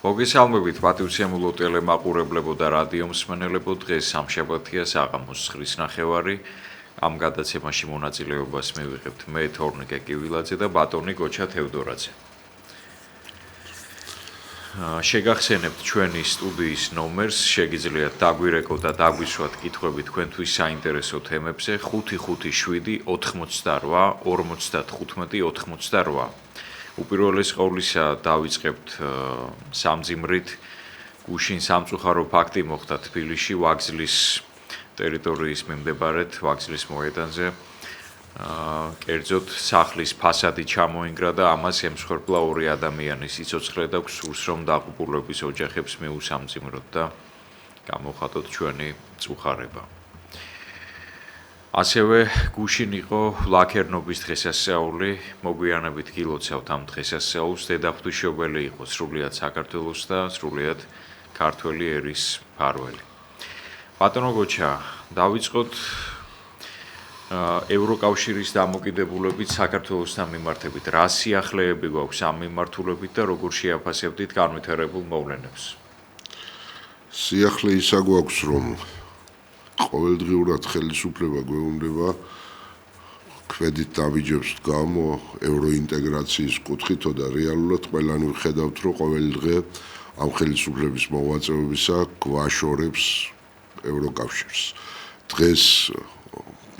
მოგესალმებით პატივცემულო ტელემაყურებლებო და რადიო მსმენელებო, დღეს სამშაბათია საღამოს 9:30. ამ გადაცემაში მონაწილეობას მივიღებთ მე თორნიკე კივილაძე და ბატონი გოჩა თევდორაძე. შეგახსენებთ ჩვენი სტუდიის ნომერს, შეგიძლიათ დაგვირეკოთ და დაგვისვათ კითხვები თქვენთვის საინტერესო თემებზე 557 88 55 88. უპირველეს ყოვლისა დავიწყებთ სამძიმრით. გუშინ სამწუხარო ფაქტი მოხდა თბილისში, ვაგზლის ტერიტორიის მიმდებარედ, ვაგზლის მოედანზე. კერძოდ სახლის ფასადი ჩამოინგრა და ამას ემსხვერპლა 2 ადამიანის სიცოცხლე და გსურს რომ დაღუპულების ოჯახებს მიუსამძიმროთ და გამოხატოთ ჩვენი წუხარება. ასევე გუშინ იყო ლაქერნობის დღესასწაული, მოგვიანებით გილოცავთ ამ დღესასწაულს, დედაღვთისმშობელი იყო სრულიად საქართველოს და სრულიად ქართველი ერის მფარველი. ბატონო გოჩა, დავიწყოთ ევროკავშირის დამოკიდებულებით საქართველოსთან მიმართებით. რა სიახლეები გვაქვს ამ მიმართულებით და როგორ შეაფასებდით განვითარებულ მოვლენებს? სიახლე ისა გვაქვს, რომ ყოველდღიურად ხელისუფლება გვეუბნება ქმედით დავიჯებს გამო ევროინტეგრაციის კუთხითო და რეალურად ყველანი ვხედავთ, რომ ყოველ დღე ამ ხელისუფლების მოღვაწეობისა გვაშორებს ევროკავშირს. დღეს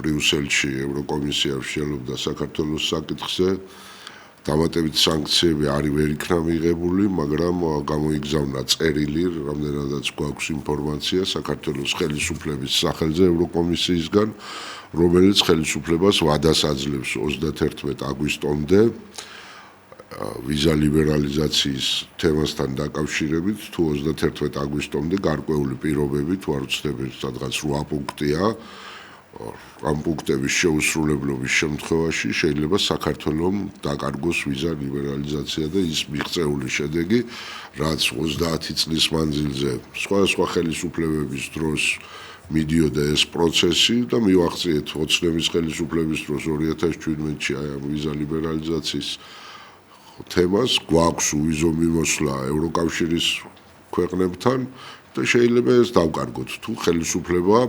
ბრიუსელში ევროკომისია მსჯელობდა საქართველოს საკითხზე. დამატებით სანქციები ვერ იქნა მიღებული, მაგრამ გამოიგზავნა წერილი, რამდენადაც გვაქვს ინფორმაცია საქართველოს ხელისუფლების სახელზე ევროკომისიისგან, რომელიც ხელისუფლებას ვადას აძლევს 31 აგვისტომდე ვიზა ლიბერალიზაციის თემასთან დაკავშირებით, თუ 31 აგვისტომდე გარკვეული პირობები თუ არ ვცდები, სადღაც 8 პუნქტია. ამ პუნქტების შეუსრულებლობის შემთხვევაში შეიძლება საქართველოს დაკარგოს ვიზა ლიბერალიზაცია და ის მიღწეული შედეგი, რაც 30 წლის მანძილზე სხვადასხვა ხელისუფლებების დროს მიდიოდა ეს პროცესი და მივახციეთ ოცნების ხელისუფლების დროს 2017-ში აი ამ ვიზა ლიბერალიზაციის თემას, გვაქვს უვიზო მიმოსვლა ევროკავშირის ქვეყნებთან და შეიძლება ეს დავკარგოთ, თუ ხელისუფლება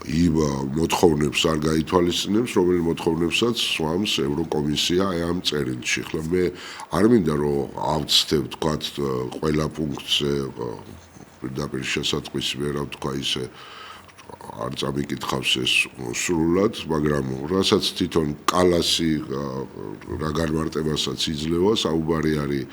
იმ მოთხოვნებს არ გაითვალისწინებს, რომელი მოთხოვნებსაც სვამს ევროკომისია ამ წერილში. ხლა მე არ მინდა რომ ავწდებ თქვათ ყველა პუნქტზე პირდაპირ შესაძყვისი ვერავ თქვა ისე არ წამიკითხავს ეს სრულად, მაგრამ რასაც თვითონ კალასი რა განმარტებასაც იძლევა, საუბარი არის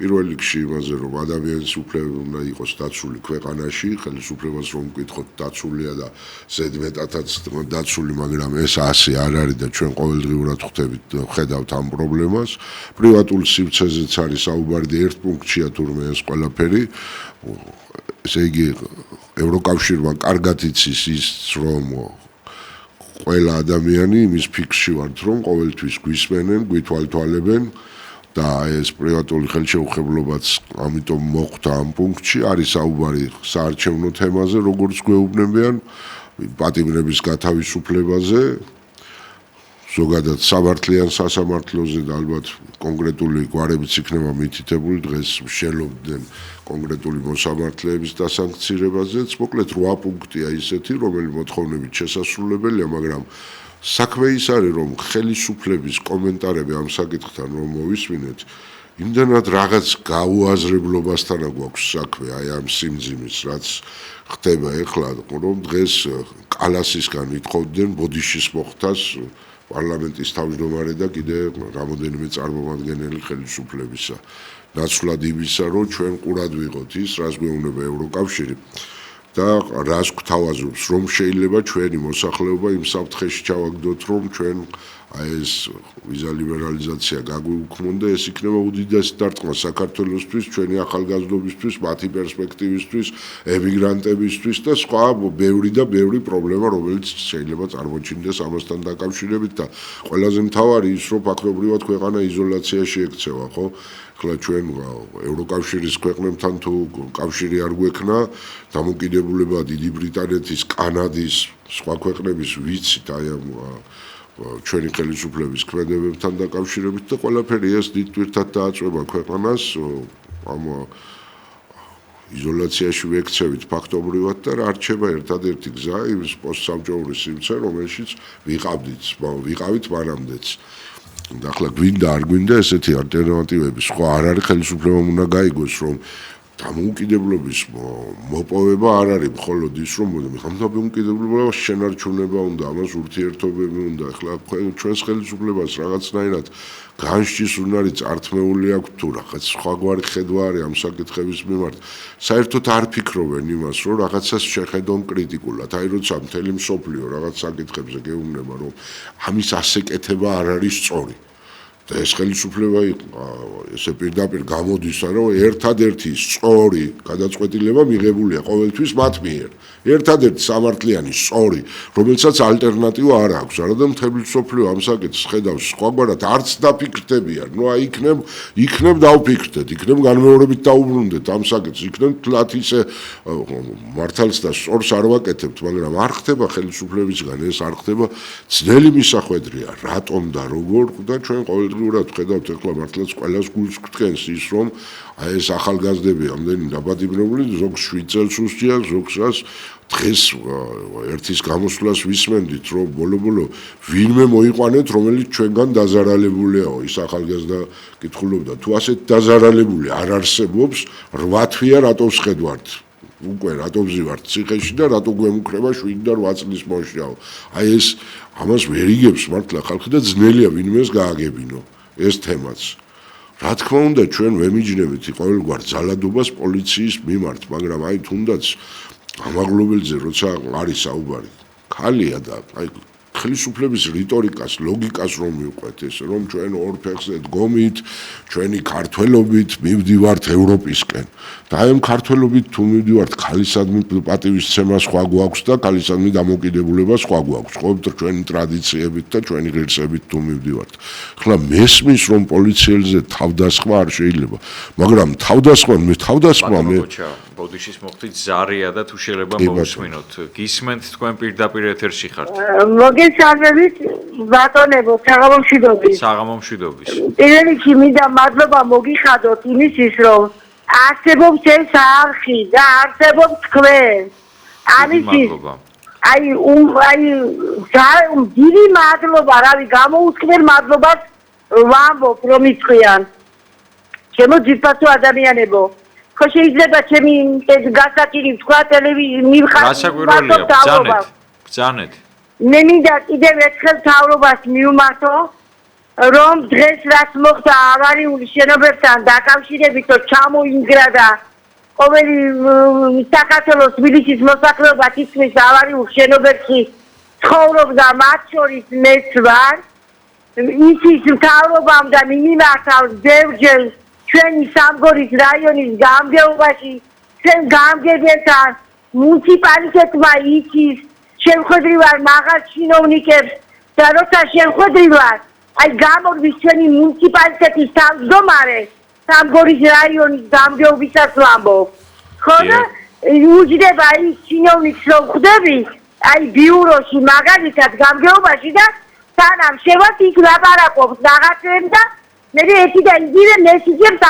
პირველ რიგში იმაზე, რომ ადამიანის უფლებები უნდა იყოს დაცული ქვეყანაში, ხელისუფლებას რომ ვკითხოთ დაცულია და ზედმეტადაც დაცული, მაგრამ ეს ასე არ არის და ჩვენ ყოველდღიურად ხედავთ ამ პრობლემას. პრივატულ სივრცეზეც არის საუბარი და ერთ პუნქტშია თურმე ეს ყველაფერი. ესე იგი, ევროკავშირმა კარგად იცის ის, რომ ყველა ადამიანი იმის ფიქრში ვართ, რომ ყოველთვის გვისმენენ, გვითვალთვალებენ და ეს პრივატული ხელშეუხებლობაც ამიტომ მოხვდა ამ პუნქტში. არის საუბარი საარჩევნო თემაზე, როგორც გვეუბნებიან, პატიმრების გათავისუფლებაზე, ზოგადად სამართლიან სასამართლოზე და ალბათ კონკრეტული გვარებიც იქნება მითითებული, დღეს მსჯელობდნენ კონკრეტული მოსამართლეების დასანქცირებაზეც. მოკლედ 8 პუნქტია ისეთი, რომელი მოთხოვნებით შესასრულებელია, მაგრამ საქმე ის არის, რომ ხელისუფლების კომენტარები ამ საკითხთან რომ მოვისმინეთ, იმდანად რაღაც გაუაზრებლობასთან გვაქვს საქმე აი ამ სიმძიმის, რაც ხდება ეხლა, რომ დღეს კალასისგან ითხოვდნენ ბოდიშის მოხდას პარლამენტის თავმჯდომარე და კიდე რამოდენიმე წარმომადგენელი ხელისუფლებისა. ნაცვლად იმისა, რომ ჩვენ ყურად ვიღოთ ის, რას გვეუბნება ევროკავშირი და რას გვთავაზობს, რომ შეიძლება ჩვენი მოსახლეობა იმ საფრთხეში ჩავაგდოთ, რომ ჩვენ აი ეს ვიზა ლიბერალიზაცია გაგვიუქმონ და ეს იქნება უდიდესი დარტყმა საქართველოსთვის, ჩვენი ახალგაზრდობისთვის, მათი პერსპექტივისთვის, ემიგრანტებისთვის და სხვა ბევრი პრობლემა, რომელიც შეიძლება წარმოჩინდეს ამასთან დაკავშირებით და ყველაზე მთავარი ის, რომ ფაქტობრივად ქვეყანა იზოლაციაში ექცევა, ხო? ხლა ჩვენ ევროკავშირის ქვეყნებთან თუ კავშირი არ გვექნა, დამოკიდებულება დიდი ბრიტანეთის, კანადის, სხვა ქვეყნების ვიცით აი ამ ჩვენი ხელისუფლების ქმედებებთან დაკავშირებით და ყველაფერი ეს დიდ ტვირთად დააწვევა ქვეყანას ამ იზოლაციაში ვექცევით ფაქტობრივად და რა რჩება ერთადერთი გზა ის პოსტსაბჭოური სივრცე, რომელშიც ვიყავით მანამდეც. და ახლა გვინდა არ გვინდა ესეთი ალტერნატივები, სხვა არ არის ხელისუფლებამ უნდა გაიგოს, რომ დამოუკიდებლობის მოპოვება არ არის მხოლოდ ის, რომ ამ დამოუკიდებლობას შენარჩუნება უნდა, ამას ურთიერთობები უნდა. ახლა ჩვენს ხელისუფლებას რაღაცნაირად განსჯის უნარი წართმეული აქვს თუ რაღაც სხვაგვარი ხედვა არის ამ საკითხების მიმართ. საერთოდ არ ფიქრობენ იმას, რომ რაღაცას შეხედონ კრიტიკულად. აი როცა მთელი მსოფლიო რაღაც საკითხებზე გეუბნება, რომ ამის ასეკეთება არ არის სწორი. და ეს ხელისუფლება ესე პირდაპირ გამოდის, რომ ერთადერთი სწორი გადაწყვეტილება მიღებულია ყოველთვის მათ მიერ. ერთადერთი სამართლიანი სწორი, რომელსაც ალტერნატივა არ აქვს. არადა მთელი მსოფლიო ამ საკითხს ხედავს სხვაგვარად, არც დაფიქრდებიან. ნუ აი იქნებ დავფიქრდეთ, იქნებ განმეორებით დაუბრუნდეთ ამ საკითხს, იქნებ თლათ ისე მართალს და სწორს არ ვაკეთებთ, მაგრამ არ ხდება ხელისუფლებისგან, ეს არ ხდება. ძნელი მისახვედრია, რატომ და როგორ და ჩვენ ყოველდღიურად ვხედავთ ახლა მართლაც ყველას გულს გვткენს ის, რომ აი ეს ახალგაზრდები ამდენი დაბადებულები ზოგს 7 წელს უსჯიან, ზოგს დღეს ერთის გამოსვლას ვისმენდით, რომ ბოლო-ბოლო ვინმე მოიყვანეთ, რომელიც ჩვენგან დაზარალებულიაო, ის ახალგაზრდა კითხულობდა, თუ ასეთ დაზარალებული არ არსებობს, 8 თვეა რატო ვსხედვართ? უკვე რატო ვზივართ ციხეში და რატო გვემუქრება 7 და 8 წლის მოსჯაო? აი ეს ამას ვერ იგებს მართლა ხალხი და ძნელია ვინმეს გააგებინო ეს თემაც. რა თქმა უნდა, ჩვენ ვემიჯნებით ყოველგვარ ძალადობას პოლიციის მიმართ, მაგრამ აი თუნდაც ამაღლობელზე როცა არის საუბარი, ხალია და აი ხელისუფლების რიტორიკას, ლოგიკას რომ მივყვეთ ეს, რომ ჩვენ ორ ფეხზე დგომით, ჩვენი ქართველობით მივდივართ ევროპისკენ. და აი ამ ქართველობით თუ მივდივართ, ხალისადმი პატივისცემა სხვა გვაქვს და ხალისადმი დამოუკიდებლობა სხვა გვაქვს. ყოველთ ჩვენი ტრადიციებით და ჩვენი ღირსებით თუ მივდივართ. ახლა მესმის რომ პოლიციელზე თავდასხმა არ შეიძლება, მაგრამ თავდასხმა ბოდიშის მოხდით ზარია და თუ შეიძლება მოვუსმინოთ. გისმენთ თქვენ პირდაპირ ეთერში ხართ. მოგესალმებით ბატონებო, საღამომშვიდობის. საღამომშვიდობის. პირველ რიგში მინდა მადლობა მოგიხადოთ იმისთვის, რომ არსებობს ეს არხი და არსებობს თქვენ. ამისთვის დიდი მადლობა, რავი, გამოუცხმელ მადლობას ვამბობ, რომ იცხვიან. ჩემო ძვირფასო ადამიანებო, ხო შეიძლება ჩემი გასაჭირი თქვა ტელევიზია მივხარ. გასაკვირველია, ბრძანეთ. მე მინდა კიდევ ერთხელ მთავრობას მივმართო, რომ დღეს რაც მოხდა ავარიული შენობებთან დაკავშირებით, ჩამოინგრა და ყოველი საქართველოს თბილისის მოსახლეობა თითქმის ავარიულ შენობებში ცხოვრობდა, მათ შორის მეც ვარ. იცის მთავრობამ და მიმართავს ბევრჯერ ჩვენი სამგორის რაიონის გამგეობაში, ჩვენ გამგებელთან მუნიციპალიტეტმა იცის შემხედრივად მაღალ ჩინოვნიკებს და როცა შემხედრივად აი გამორდის ჩვენი მუნიციპალიტეტის თავმჯდომარე სამგორის რაიონის გამგეობისას ვამბობ. ხო და უჯდება ის ჩინოვნიკს რომ ხვდები აი ბიუროში მაგალითად გამგეობაში და სანამ შევართ იქ ლაპარაკობს რაღაცებს და მე ერთი და იგივე მესიჯებს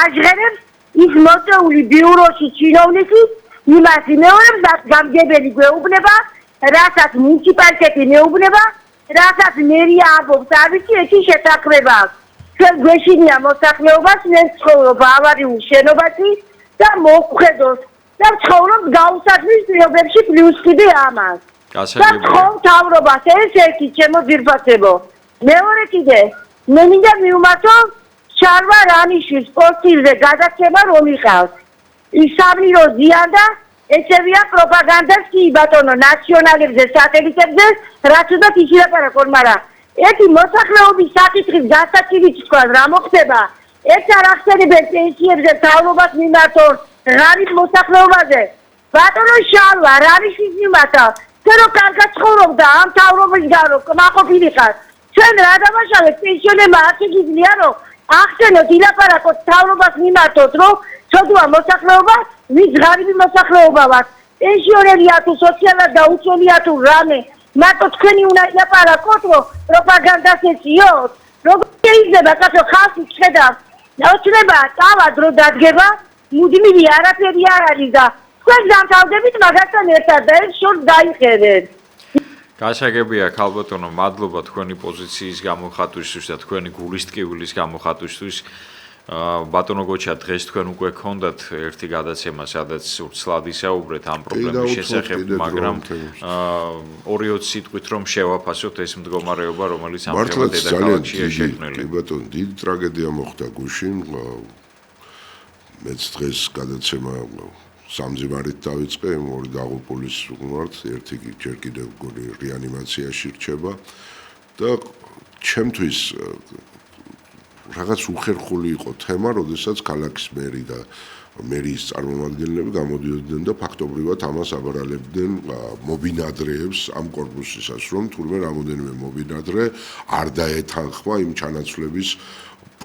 აჟღერებს ის მოწეული ბიუროში ჩინოვნიკი იმას იმეორებს, რაც გამგებელი გვეუბნება, რასაც მუნიციპალიტეტი მეუბნება, რასაც მერია ამბობს, არ ვიცი ერთი შეთანხმება. ჩვენ გვეშინია მოსახლეობას, მე ვცხოვრობ ავარიულ შენობაში და მოვხედოთ და ვცხოვრობ გაუსაძვრის პირობებში პლუს კიდე ამას. და ვთხოვ მთავრობას, ეს ერთი ჩემო ძვირფასებო. მეორე კიდე, მე მინდა მივმართო შარვა რანიშვილის პოსტილზე გადაცემა რომ იყავს. ის სამნირო ზიან და ეცევია პროპაგანდას კი ბატონო ნაციონალებზე, სატელიტებზე, რაც უნდა იშილაპარაკონ, მაგრამ ერთი მოსახლეობის საკითხის გასაჭირით თქვა რა მოხდება, ერთ არ ახსენებენ პენსიებზე მთავრობას მიმართონ, ღარიბ მოსახლეობაზე. ბატონო შარვა რანიშვილის მიმართა, ჩვენ რო კარგად ცხოვრობდა ამ მთავრობისგან რო კმაყოფილიყარ, ჩვენ რა დავაშალეთ პენსიონერმა არ შეგიძლია რომ ახსენოთ ილაპარაკოთ მთავრობას მიმართოთ, რომ ცოდვა მოსახლეობა ვის ღარიბი მოსახლეობა ვართ. პენსიონერია თუ სოციალურად დაუცველია თუ რამე, მარტო თქვენი უნდა ილაპარაკოთ, რომ პროპაგანდას ეწიოთ. როგორ შეიძლება კაცო ხალხი ხედავს ოცნება წავა დრო დადგება, მუდმივი არაფერი არ არის და თქვენ დამთავრდებით მაგასთან ერთად და ეს შორს დაიხედეთ. გასაგებია ქალბატონო, მადლობა თქვენი პოზიციის გამოხატვისთვის და თქვენი გულის ტკივილის გამოხატვისთვის. ბატონო გოჩა, დღეს თქვენ უკვე გქონდათ ერთი გადაცემა, სადაც ვრცლად ისაუბრეთ ამ პრობლემის შესახებ, მაგრამ 2-20 სიტყვით რომ შევაფასოთ ეს მდგომარეობა, რომელიც ამ დღემდე დედაქალაქშია შექმნილი. კი ბატონო, დიდი ტრაგედია მოხდა გუშინ. მეც დღეს გადაცემა სამძიმარით დავიწყე, ორი დაღუპულის ვუმართ, ერთი ჯერ კიდევ გონი რეანიმაციაში რჩება და ჩემთვის რაღაც უხერხული იყო თემა, როდესაც ქალაქის მერი და მერის წარმომადგენლები გამოდიოდნენ და ფაქტობრივად ამას აბარალებდნენ მობინადრეებს ამ კორპუსისას, რომ თურმე რამოდენიმე მობინადრე არ დაეთანხმა იმ ჩანაცვლების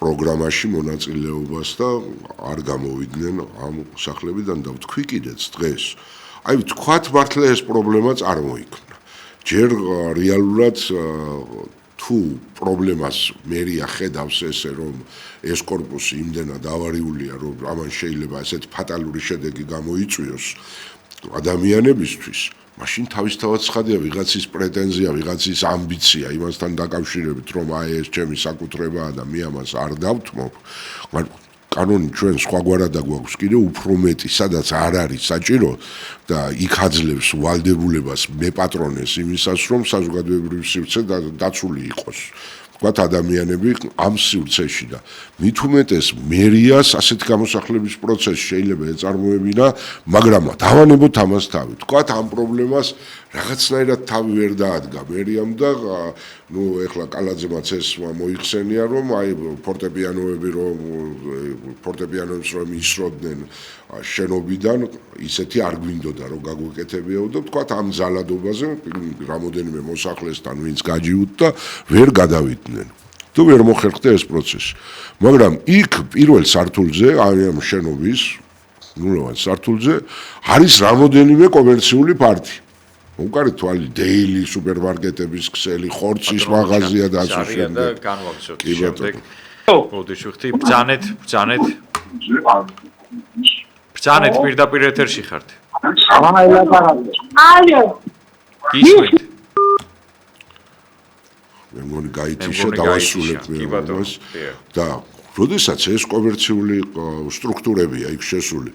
პროგრამაში მონაწილეობას და არ გამოვიდნენ ამ სახლებიდან და ვთქვი კიდეც დღეს. აი ვთქვათ მართლა ეს პრობლემა წარმოიქმნა. ჯერ რეალურად თუ პრობლემას მერია ხედავს ესე რომ ეს კორპუსი იმდენად ავარიულია რომ ამან შეიძლება ესეთ ფატალური შედეგი გამოიწვიოს ადამიანებისთვის მაშინ თავისთავად ცხადია ვიღაცის პრეტენზია, ვიღაცის ამბიცია იმასთან დაკავშირებით რომ აი ეს ჩემი საკუთრებაა და მე ამას არ დავთმობ. კანონი ჩვენ სხვაგვარად გვაქვს კიდე უფრო მეტი, სადაც არ არის საჭირო და იქ აძლევს ვალდებულებას მეპატრონეს იმისას, რომ საზოგადოებრივი სივრცე დაცული იყოს. ვთქვათ ადამიანები ამ სივრცეში და მით უმეტეს მერიას ასეთი გამოსახლების პროცესი შეიძლება ეწარმოებინა, მაგრამ დავანებოთ ამას თავი. ვთქვათ ამ პრობლემას რაღაცნაირად თავი ვერ დაადგა მერიამ და ნუ ეხლა კალაძემაც ეს მოიხსენია რომ აი ფორტეპიანოებს რომ ისროდნენ შენობიდან ისეთი არ გვინდოდა რომ გაგვეკეთებიაო და ვთქვათ ამ ძალადობაზე რამოდენიმე მოსახლესთან ვინც გაჯიუტდა ვერ გადავიდნენ. თუ ვერ მოხერხდა ეს პროცესი. მაგრამ იქ პირველ სართულზე ამ შენობის ნულოვან სართულზე არის რამოდენიმე კომერციული პარტი. უკარი თვალი დეილი სუპერმარკეტების ქსელი, ხორცის მაღაზია და ასე შემდეგ. განვაგზავნოთ შემდეგ. მოდით ვიხდი, ბრძანეთ. ბრძანეთ პირდაპირ ეთერში ხართ. ალო. გისმენთ. მე მგონი გაითიშა დავასრულებ ამას და როდესაც ეს კომერციული სტრუქტურებია იქ შესული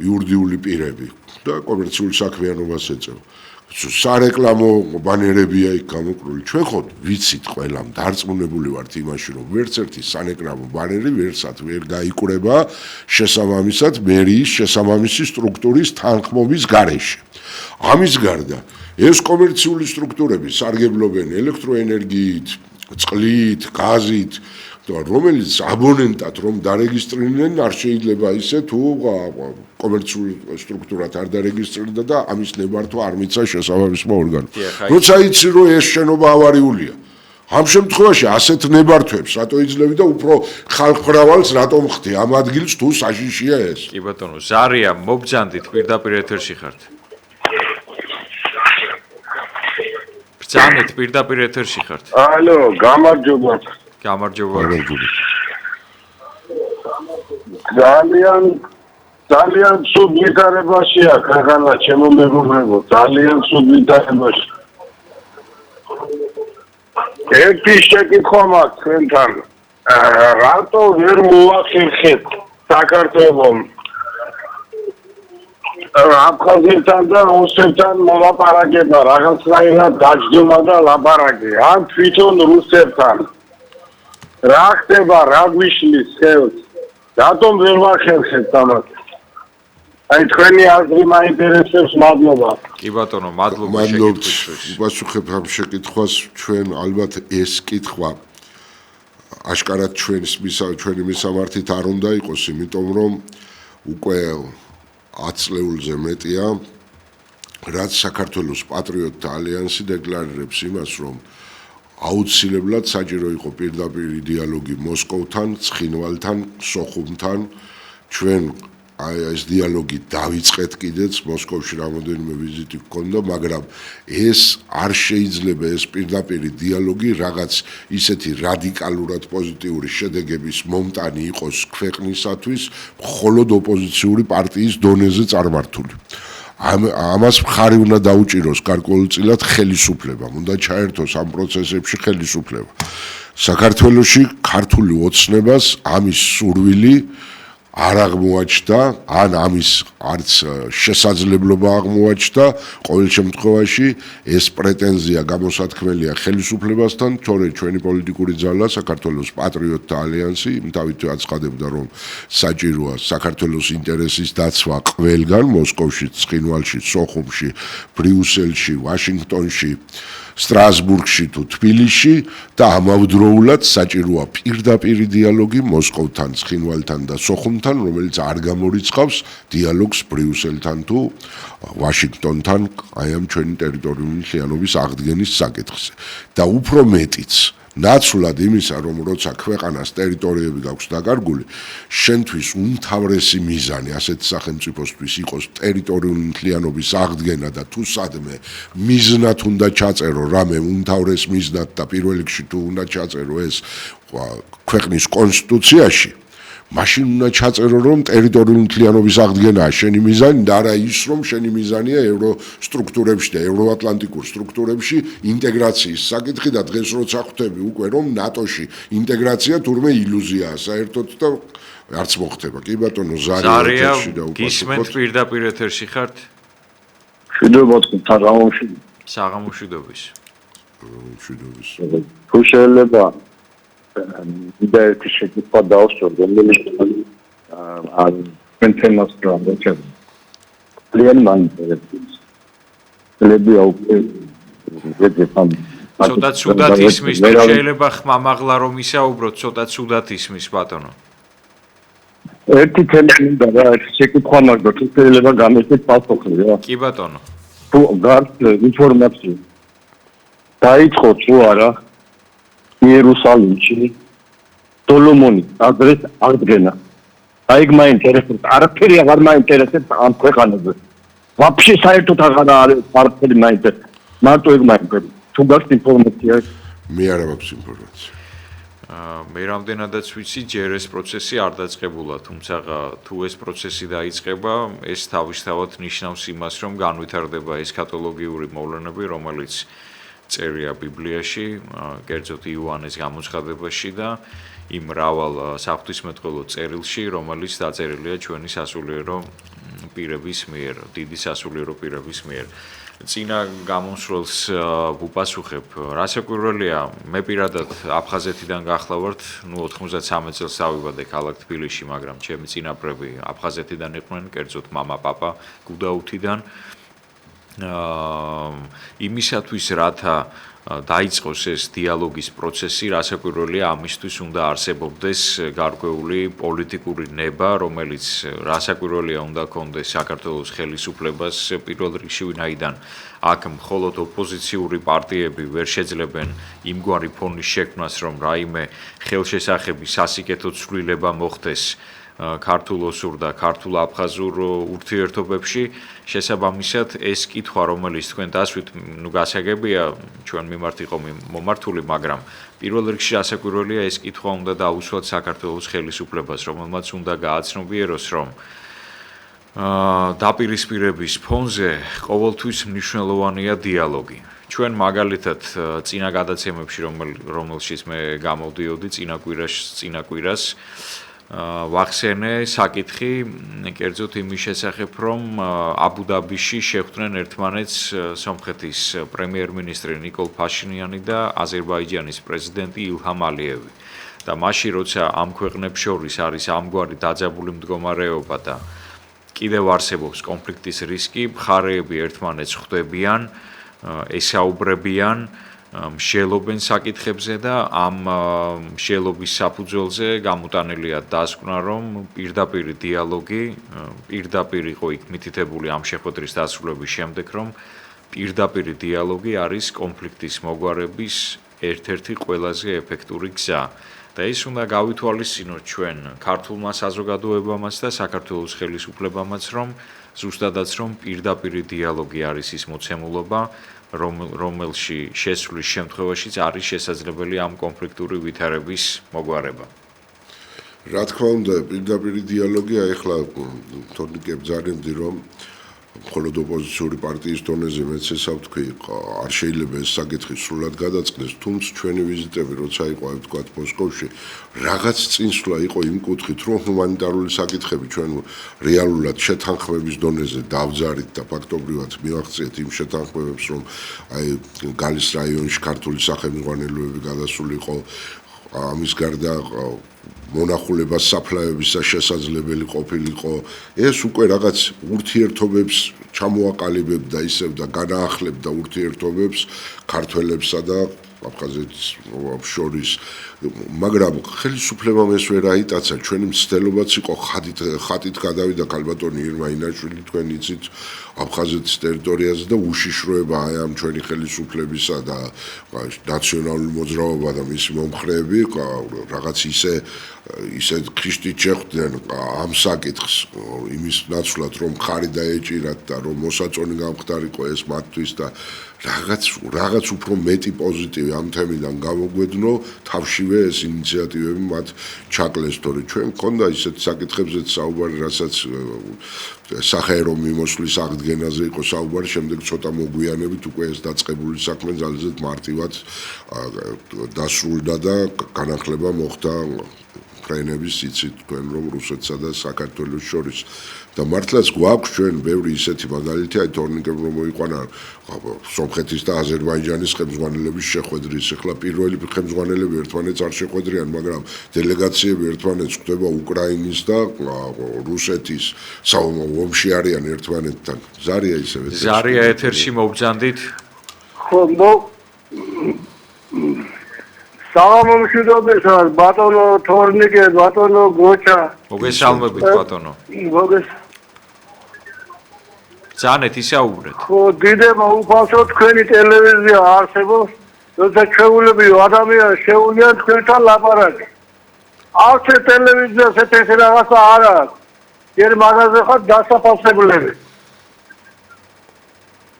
იურიდიული პირები და კომერციული საქმიანობას ეწევა სარეკლამო ბანერებია იქ გამოკრული ჩვენ ხო ვიცით ყველამ დარწმუნებული ვართ იმაში რომ ვერც ერთი სარეკლამო ბანერი ვერცად ვერ გაიკვრება შესაბამისად მერიის შესაბამისი სტრუქტურის თანხმობის გარეშე ამის გარდა ეს კომერციული სტრუქტურები სარგებლობენ ელექტროენერგიით, წყლით, გაზით, რომელიც აბონენტად რომ დარეგისტრირდნენ, არ შეიძლება ისე თუ კომერციული სტრუქტურად არ დარეგისტრირდა და ამის ნებართვა არ მიცა შესაბამისმა ორგანომ. როცა იცი რომ ეს შენობა ავარიულია. ამ შემთხვევაში ასეთ ნებართვებს რატო იძლევი და უფრო ხალხმრავალს რატომ ხდი ამ ადგილს თუ საშიშია ეს? კი ბატონო, ზარია მობძანდით პირდაპირ ეთერში ხართ. ბრძანეთ პირდაპირ ეთერში ხართ. ალო, გამარჯობა. გამარჯობა. ძალიან სულ ვითარებაშია ქვეყანა ჩემო მეგობრებო, ძალიან სულ ვითარებაში. ერთი შეკითხვა მაქვს თქვენთან. რატო ვერ მოახერხეთ საქართველოს აფხაზეთთან და რუსეთთან მოლაპარაკება, რაღაცნაირად დაჯდომა და ლაპარაკი. ან თვითონ რუსეთთან. რა ხდება, რა გვიშლის ხელს? რატომ ვერ ვახერხებთ ამას? აი თქვენი აზრი მაინტერესებს, მადლობა. კი ბატონო, მადლობა შეკითხვისთვის. უპასუხებ ამ შეკითხვას, ჩვენ ალბათ ეს კითხვა აშკარად ჩვენი მისამართით არ უნდა იყოს, იმიტომ რომ უკვე 10 წლეულზე მეტია, რაც საქართველოს პატრიოტთა ალიანსი დეკლარირებს იმას, რომ აუცილებლად საჭირო იყო პირდაპირი დიალოგი მოსკოვთან, ცხინვალთან, სოხუმთან, ჩვენ აი ეს დიალოგი დავიწყეთ კიდეც მოსკოვში რამოდენიმე ვიზიტი გქონდა, მაგრამ ეს არ შეიძლება ეს პირდაპირი დიალოგი რაღაც ისეთი რადიკალურად პოზიტიური შედეგების მომტანი იყოს ქვეყნისათვის, მხოლოდ ოპოზიციური პარტიის დონეზე წარმართული. ამას მხარი უნდა დაუჭიროს გარკვეულწილად ხელისუფლებამ, უნდა ჩაერთოს ამ პროცესებში ხელისუფლება. საქართველოში ქართული ოცნებას ამის სურვილი არ აღმოაჩნდა, ან ამის არც შესაძლებლობა აღმოაჩნდა, ყოველ შემთხვევაში ეს პრეტენზია გამოსათქმელია ხელისუფლებასთან, თორე ჩვენი პოლიტიკური ძალა საქართველოს პატრიოტთა ალიანსი იმთავით აცხადებდა, რომ საჭიროა საქართველოს ინტერესის დაცვა ყველგან, მოსკოვში, ცხინვალში, სოხუმში, ბრიუსელში, ვაშინგტონში, სტრასბურგში თუ თბილისში და ამავდროულად საჭიროა პირდაპირი დიალოგი მოსკოვთან, ცხინვალთან და სოხუმთან, რომელიც არ გამორიცხავს დიალოგს ბრიუსელთან თუ ვაშინგტონთან, აი ამ ჩვენი ტერიტორიული მთლიანობის აღდგენის საკითხზე. და უფრო მეტიც, ნაცვლად იმისა, რომ როცა ქვეყანას ტერიტორიები გაქვს დაკარგული, შენთვის უმთავრესი მიზანი ასეთ სახელმწიფოსთვის იყოს ტერიტორიული მთლიანობის აღდგენა და თუ სადმე მიზნად უნდა ჩაწერო რამე უმთავრეს მიზნად და პირველ რიგში თუ უნდა ჩაწერო ეს ქვეყნის კონსტიტუციაში, მაშინ უნდა ჩაწერო, რომ ტერიტორიული მთლიანობის აღდგენაა შენი მიზანი და არა ის, რომ შენი მიზანია ევროსტრუქტურებში და ევროატლანტიკურ სტრუქტურებში ინტეგრაციის საკითხი და დღეს როცა ხვდები უკვე, რომ ნატოში ინტეგრაცია თურმე ილუზიაა საერთოდ და არც მოხდება. კი ბატონო, ზარია გისმენთ პირდაპირ ეთერში ხართ? მშვიდობა თაღამოში. საღამოშვიდობის. მშვიდობის. თუ შეიძლება და ერთი შეკითხვა დავსწორ, რომელიც ამ თემას პრობლემებს. ძალიან მაინტერესებს. ლებია უკვე ზედაფან ცოტა ცუდად ისმის, თუ შეიძლება ხმამაღლა რომ ისაუბროთ, ცოტა ცუდად ისმის ბატონო. ერთი თემა მინდა რა, ერთი შეკითხვა მაგდა, თუ შეიძლება გამეცეთ პასუხი რა. კი ბატონო. თუ გარს ინფორმაცია დაიწყო თუ არა იერუსალიმში დოლომონის ადრეს აღდგენა. აი ეგ მაინტერესებს, არაფერი აღარ მაინტერესებს ამ ქვეყანაზე. ვაფშე საერთოდ აღარ არის არაფერი მაინტერესებს. მარტო ეგ მაინტერესებს. თუ გაქვს ინფორმაცია? მე არ მაქვს ინფორმაცია. მე რამდენადაც ვიცი, ჯერ ეს პროცესი არ დაწყებულა, თუმცა თუ ეს პროცესი დაიწყება, ეს თავისთავად ნიშნავს იმას, რომ განვითარდება ესქატოლოგიური მოვლენები, რომელიც წერია ბიბლიაში, კერძოდ იოანეს გამოცხადებაში და იმ მრავალ საღვთისმეტყველო წერილში, რომელიც დაწერილია ჩვენი სასულიერო პირების მიერ, დიდი სასულიერო პირების მიერ. წინა გამოსვლელს ვუპასუხებ, რა საკვირველია, მე პირადად აფხაზეთიდან გახლავართ, 93 წელს ავიბადე ქალაქ თბილისში, მაგრამ ჩემი წინაპრები აფხაზეთიდან იყვნენ, კერძოდ მამა, პაპა გუდაუთიდან. იმისათვის, რათა დაიწყოს ეს დიალოგის პროცესი, რა საკვირველია, ამისთვის უნდა არსებობდეს გარკვეული პოლიტიკური ნება, რომელიც რა საკვირველია უნდა ჰქონდეს საქართველოს ხელისუფლებას პირველ რიგში, ვინაიდან აქ მხოლოდ ოპოზიციური პარტიები ვერ შეძლებენ იმგვარი ფონის შექმნას, რომ რაიმე ხელშესახების სასიკეთო ცვლილება მოხდეს ქართულ-ოსურ და ქართულ-აფხაზურ ურთიერთობებში. შესაბამისად, ეს კითხვა, რომელიც თქვენ დასვით, გასაგებია, ჩვენ მიმართ იყო მომართული, მაგრამ პირველ რიგში ასაკვირველია ეს კითხვა უნდა დაუსვათ საქართველოს ხელისუფლებას, რომელმაც უნდა გააცნობიეროს, რომ დაპირისპირების ფონზე ყოველთვის მნიშვნელოვანია დიალოგი. ჩვენ მაგალითად წინა გადაცემებში, რომელშიც მე გამოვდიოდი წინა კვირას ვახსენე საკითხი, კერძოდ იმის შესახებ, რომ აბუ-დაბიში შეხვდნენ ერთმანეთს სომხეთის პრემიერ-მინისტრი ნიკოლ ფაშინიანი და აზერბაიჯანის პრეზიდენტი ილჰამ ალიევი. და მაშინ, როცა ამ ქვეყნებს შორის არის ამგვარი დაძაბული მდგომარეობა და კიდევ არსებობს კონფლიქტის რისკი, მხარეები ერთმანეთს ხვდებიან, ესაუბრებიან, მსჯელობენ საკითხებზე და ამ მსჯელობის საფუძველზე გამოტანილია დასკვნა, რომ პირდაპირი დიალოგი, პირდაპირ იყო იქ მითითებული ამ შეხვედრის დასრულების შემდეგ, რომ პირდაპირი დიალოგი არის კონფლიქტის მოგვარების ერთ-ერთი ყველაზე ეფექტური გზა. და ის უნდა გავითვალისწინოთ ჩვენ ქართულმა საზოგადოებამაც და საქართველოს ხელისუფლებამაც, რომ ზუსტადაც რომ პირდაპირი დიალოგი არის ის მოცემულობა, რომელში შესვლის შემთხვევაშიც არის შესაძლებელი ამ კონფლიქტური ვითარების მოგვარება. რა თქმა უნდა, პირდაპირი დიალოგი ახლა თორნიკე ბძანებდი რომ მხოლოდ ოპოზიციური პარტიის დონეზე მეც ესა ვთქვი, არ შეიძლება ეს საკითხი სრულად გადაწყდეს, თუმცა ჩვენი ვიზიტები როცა იყო აი ვთქვათ მოსკოვში, რაღაც წინსვლა იყო იმ კუთხით, რომ ჰუმანიტარული საკითხები ჩვენ რეალურად შეთანხმების დონეზე დავძარით და ფაქტობრივად მივახციეთ იმ შეთანხმებებს, რომ აი გალის რაიონში ქართული სახელმძღვანელოები გადასული იყო, ამის გარდა მონახულებას საფლავებისა შესაძლებელი ყოფილიყო, ეს უკვე რაღაც ურთიერთობებს ჩამოაყალიბებდა ისევ და განაახლებდა ურთიერთობებს ქართველებსა და აფხაზეთის შორის, მაგრამ ხელისუფლებამ ეს ვერ აიტაცა, ჩვენი მცდელობაც იყო ხატით გადავიდა ქალბატონი ირმა ინაშვილი, თქვენ იცით აფხაზეთის ტერიტორიაზე და უშიშროება აი ამ ჩვენი ხელისუფლებისა და ნაციონალური მოძრაობა და მისი მომხრეები რაღაც ისე ქრისტით შეხვდნენ ამ საკითხს იმის ნაცვლად რომ ხარი დაეჭირათ და რომ მოსაწონი გამხდარიყო ეს მათთვის და რაღაც უფრო მეტი პოზიტივი ამ თემიდან გამოგვედნო თავშივე ეს ინიციატივები მათ ჩაკლეს თორე ჩვენ გქონდა ისეთ საკითხებზეც საუბარი რასაც სახერო მიმოსვლის აღდგენაზე იყო საუბარი შემდეგ ცოტა მოგვიანებით უკვე ეს დაწყებული საქმე ძალზედ მარტივად დასრულდა და განახლება მოხდა უკრაინების იცით თქვენ რომ რუსეთსა და საქართველოს შორის და მართლაც გვაქვს ჩვენ ბევრი ისეთი მაგალითი აი თორნიკემ რომ მოიყვანა სომხეთის და აზერბაიჯანის ხელმძღვანელების შეხვედრის ახლა პირველი ხელმძღვანელები ერთმანეთს არ შეხვედრიან მაგრამ დელეგაციები ერთმანეთს ხვდება უკრაინის და რუსეთის ომში არიან ერთმანეთთან ზარია ისევ ზარია ეთერში მოვბრძანდით ხო სალამ მშვიდობისა ბატონო თორნიკე ბატონო გოჩა მოგესალმებით ბატონო ზანეთ ისაუბრეთ ხო დიდება უფალსო თქვენი ტელევიზია არსებობს როცა ჩვეულებრივ ადამიანს შეუძლია თქვენთან ლაპარაკი არც ტელევიზიას ეს რაღაცა არ აქვს ერთ მაგაზე ხარ დასაფასებლები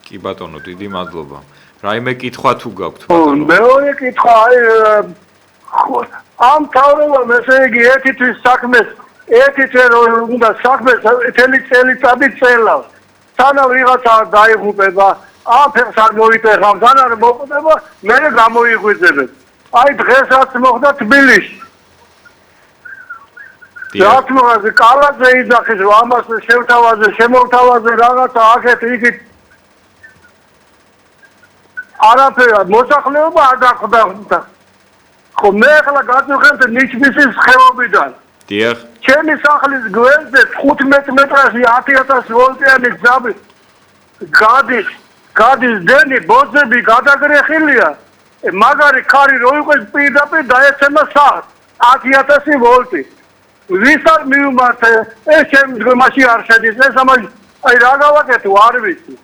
კი ბატონო დიდი მადლობა რაიმე კითხვა თუ გაქვთ ბატონო მეორე კითხვა ამ თავრობამ ესე იგი ერთი თვის საქმეს ერთი წელი უნდა საქმეს თელი წელიწადი წელავს სანამ ვიღაცა დაიღუპება აფერს არ მოიტეხავს ან არ მოკვდება მე გამოიღვიძებენ აი დღესაც მოხდა თბილისში რაც მოხდა კალაძე იძახის რომ ამას შემოვთავაზე რაღაცა აქეთ იქით არაფერად მოსახლეობა არ დახვდა ხო მე ახლა გადავხებთ ნიჩბისის ხეობიდან დიახ ჩემი სახლის გვერდზე 15 მეტრაში 10000 ვოლტიანი გზები გადის დენი ბოძები გადაგრეხილია მაგარი ხარი რო იყოს პირდაპირ დაეცემა სახლს 10000 ვოლტი ვის არ მიუმართე ეს შემდგომაში არ შედის ეს ამაში აი რა გავაკეთო არ ვიცი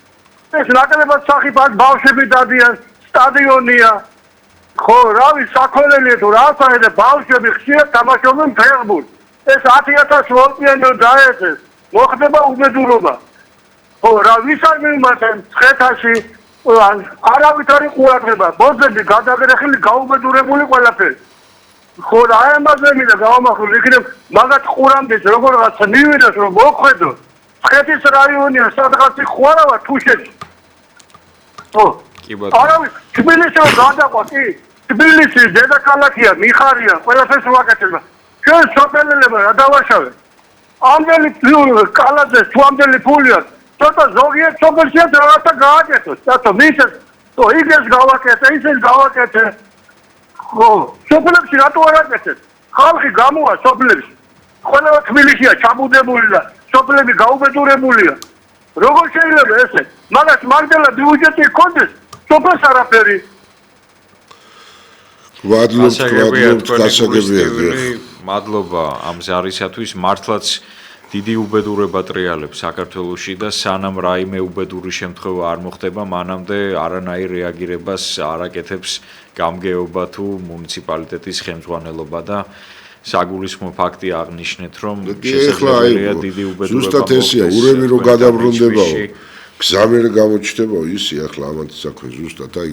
ეს ნაკლებად სახიფად ბავშვები დადიან სტადიონია ხო რავი საქონელია თუ რა საერთო ბავშვები ხშირად თამაშობენ ფეხბურთს ეს 10000 ვოლტიანი დაეცეს მოხდება უბედურობა ხო რა ვის არ მიმართენ ცხეთაში არავით არ ყურადღება ბოძები გადაგრეხილი გაუბედურებული ყველაფერი ხო რა ამაზე მინდა გავამახვილო იქნებ მაგათ ყურამდე როგორღაცა მივიდოს რომ მოხვედო ცხეთის რაიონია სადღაც ხوارავა თუშეთში ხო კი ბატონო არავის თბილისში გადაყვა კი თბილისი დედაქალაქია მიხარია ყველაფერს ვაკეთებ ჩვენ სოფელელებმა რა დავაშავე ამდელი კალაძეს თუ ამდელი ფულია ცოტა ზოგიერთ სოფელშია რაღაცა გააკეთოს რატო მისეს თუ იგეს გავაკეთე ისეს გავაკეთე ხო სოფელებში რატო არ აკეთეს ხალხი გამოვა სოფელებში ყველა თბილისია ჩაბუდებული და სოფელები გაუბედურებულია როგორ შეიძლება ესე მაგას მაგდალა ბიუჯეტი ჰქონდეს სოფელს არაფერი ვადლობთ გასაგებია მადლობა ამ ზარისათვის მართლაც დიდი უბედურება ტრიალებს საქართველოში და სანამ რაიმე უბედური შემთხვევა არ მოხდება, მანამდე არანაირ რეაგირებას არ აკეთებს გამგეობა თუ მუნიციპალიტეტის ხელმძღვანელობა და საგულისხმო ფაქტი აღნიშნეთ, რომ შესაძლებელია დიდი უბედურება ზუსტად ესია, ურევი რო გადაბრუნდებაო. გზამერ გამოჩნდება ისი ახლა ამათი საქმე ზუსტად აი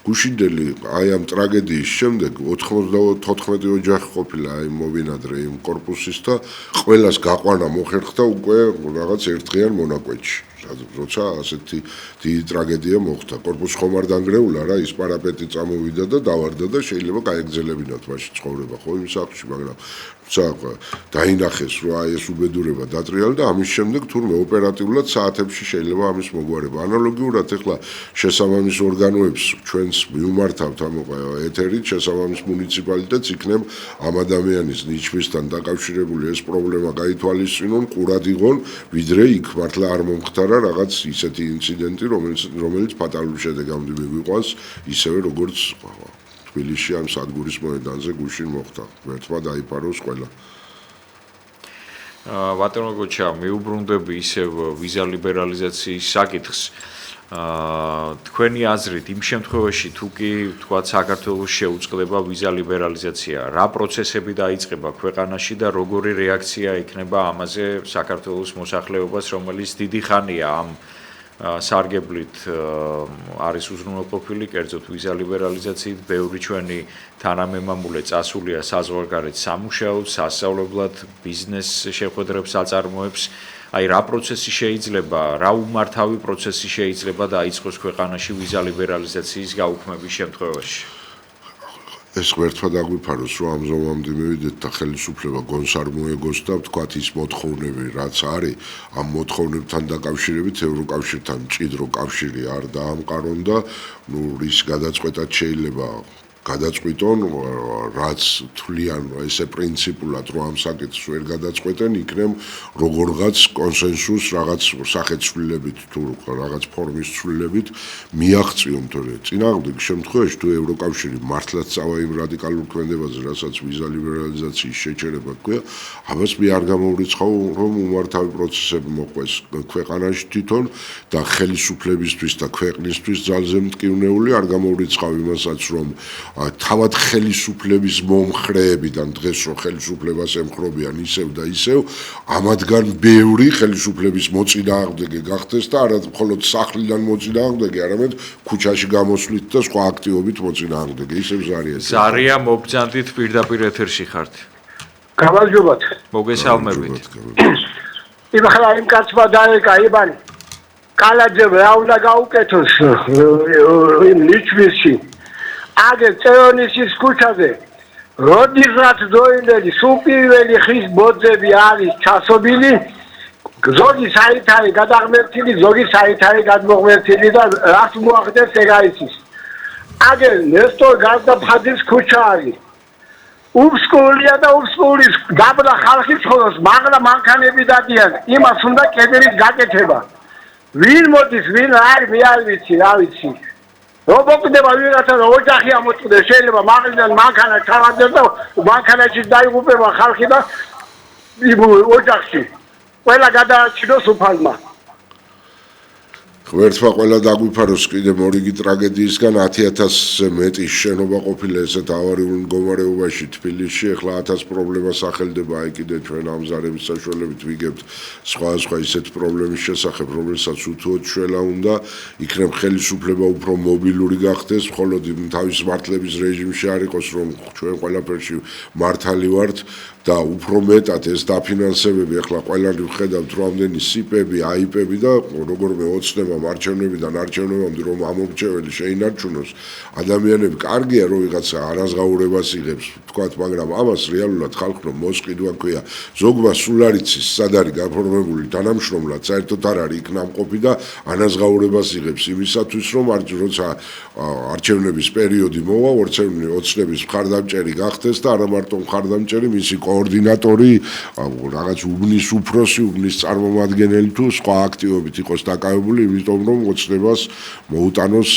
გუშინდელი აი ამ ტრაგედიის შემდეგ 94 ოჯახი ყოფილა აი მოვინადრე იმ კორპუსის და ყველას გაყვანა მოხერხდა უკვე რაღაც ერთღიან მონაკვეთში როცა ასეთი დიდი ტრაგედია მოხდა კორპუსი ხომ არ დანგრეულა რა ის პარაპეტი წამოვიდა და დავარდა და შეიძლება გაეგზელებინათ მაშინ ცხოვრება ხო იმ სახლში მაგრამ დაინახეს რომ აი ეს უბედურება დატრიალა და ამის შემდეგ თურმე ოპერატიულად საათებში შეიძლება ამის მოგვარება. ანალოგიურად ეხლა შესაბამის ორგანოებს ჩვენს მიუმართავთ ამ ეთერით შესაბამის მუნიციპალიტეტს იქნებ ამ ადამიანის ნიჩბისთან დაკავშირებული ეს პრობლემა გაითვალისწინონ, ყურად იღონ, ვიდრე იქ მართლა არ მომხდარა რაღაც ისეთი ინციდენტი, რომელიც ფატალური შედეგამდე მიგვიყვანს, ისევე როგორც თბილისში ამ სადგურის მოედანზე გუშინ მოხდა. ერთმა დაიფაროს ყველა. ბატონო გოჩა, მიუბრუნდები ისევ ვიზა ლიბერალიზაციის საკითხს. თქვენი აზრით, იმ შემთხვევაში თუ კი თქვათ საქართველოს შეუწყდება ვიზა ლიბერალიზაცია, რა პროცესები დაიწყება ქვეყანაში და როგორი რეაქცია იქნება ამაზე საქართველოს მოსახლეობას, რომელიც დიდი ხანია ამ სარგებლით არის უზრუნველყოფილი, კერძოდ ვიზა ლიბერალიზაციით, ბევრი ჩვენი თანამემამულე წასულია საზღვარგარეთ სამუშაოდ, სასწავლებლად, ბიზნეს შეხვედრებს აწარმოებს. აი რა პროცესი შეიძლება, რა უმართავი პროცესი შეიძლება დაიწყოს ქვეყანაში ვიზა ლიბერალიზაციის გაუქმების შემთხვევაში? ეს ღერთვა დაგვიფაროს, რომ ამ ზომამდე მივიდეთ და ხელისუფლება გონს არ მოეგოს და ვთქვათ ის მოთხოვნები, რაც არის, ამ მოთხოვნებთან დაკავშირებით ევროკავშირთან მჭიდრო კავშირი არ დაამყარონ და რის გადაწყვეტად შეიძლება გადაწყვიტონ, რაც თვლიან ესე პრინციპულად, რომ ამ საკითხს ვერ გადაწყვეტენ, იქნებ როგორღაც კონსენსუს რაღაც სახეცვლილებით თუ რაღაც ფორმის ცვლილებით მიაღწიონ, თორე წინააღმდეგ შემთხვევაში თუ ევროკავშირი მართლაც წავა იმ რადიკალურ ქმედებაზე, რასაც ვიზა ლიბერალიზაციის შეჩერება ქვია, ამას მე არ გამოვრიცხავ, რომ უმართავი პროცესები მოყვეს ქვეყანაში თვითონ და ხელისუფლებისთვის და ქვეყნისთვის ძალზე მტკივნეული არ გამოვრიცხავ იმასაც, რომ თავად ხელისუფლების მომხრეებიდან დღეს რო ხელისუფლებას ემხრობიან ისევ და ისევ ამათგან ბევრი ხელისუფლების მოწინააღმდეგე გახდეს და არა მხოლოდ სახლიდან მოწინააღმდეგე, არამედ ქუჩაში გამოსვლით და სხვა აქტივობით მოწინააღმდეგე. ისევ ზარია. ზარია მობძანდით პირდაპირ ეთერში ხართ. გამარჯობათ. მოგესალმებით. იმ ხლა იმ კაცმა დაეკა იბანი. კალაძე რა უნდა გაუკეთოს იმ ნიჩბისში. აგე წეონისის ქუჩაზე როდისაც დოინდელი სუპირველი ხის ბოძები არის ჩასობილი ზოგი საითარი გადაღმერთილი ზოგი საითარი გადმოღმერთილი და რაც მოახდენს ეგაიცის აგე ნესტორ გარდაფხაძის ქუჩა არის უბსკოლია და უბსკოლის დაბლა ხალხი ცხოვრობს მაგრამ მანქანები დადიან იმას უნდა კედერის გაკეთება ვინ მოდის ვინ არის მე არ ვიცი რა ვიცი Robotდება ვიღაცა ოჯახი ამოწდეს შეიძლება მაგიდან მანქანა ჩავარდეს და მანქანაში დაიღუპება ხალხი და ოჯახში ყველა გადააჩინოს უფალმა ღერთვა ყველა დაგვიფაროს კიდე მორიგი ტრაგედიისგან 10,000-ზე მეტი შენობა ყოფილა ესეთ ავარიულ მდგომარეობაში თბილისში ახლა 1000 პრობლემა სახელდება აი კიდე ჩვენ ამ ზარების საშუალებით ვიგებთ სხვა ისეთ პრობლემის შესახებ რომელსაც უთუოდ შველა უნდა იქნებ ხელისუფლება უფრო მობილური გახდეს მხოლოდ თავის მართლების რეჟიმში არ იყოს რომ ჩვენ ყველაფერში მართალი ვართ და უფრო მეტად ეს დაფინანსებები ახლა ყველანი ვხედავთ რომ ამდენი სიპები, აიპები და როგორმე ოცნება მარჩევნებიდან არჩევნებამდე რომ ამორჩეველი შეინარჩუნოს ადამიანები კარგია რომ ვიღაცა არაზღაურებას იღებს თქვათ მაგრამ ამას რეალურად ხალხმა მოსყიდვა ქვია ზოგმა სულ არ იცის სად არის გაფორმებული თანამშრომლად საერთოდ არ არის იქ ნამყოფი და ანაზღაურებას იღებს იმისათვის რომ როცა არჩევნების პერიოდი მოვა ოცნების მხარდამჭერი გახდეს და არა მარტო მხარდამჭერი მისი კოორდინატორი რაღაც უბნის უფროსი უბნის წარმომადგენელი თუ სხვა აქტივობით იყოს დაკავებული იმიტომ რომ ოცნებას მოუტანოს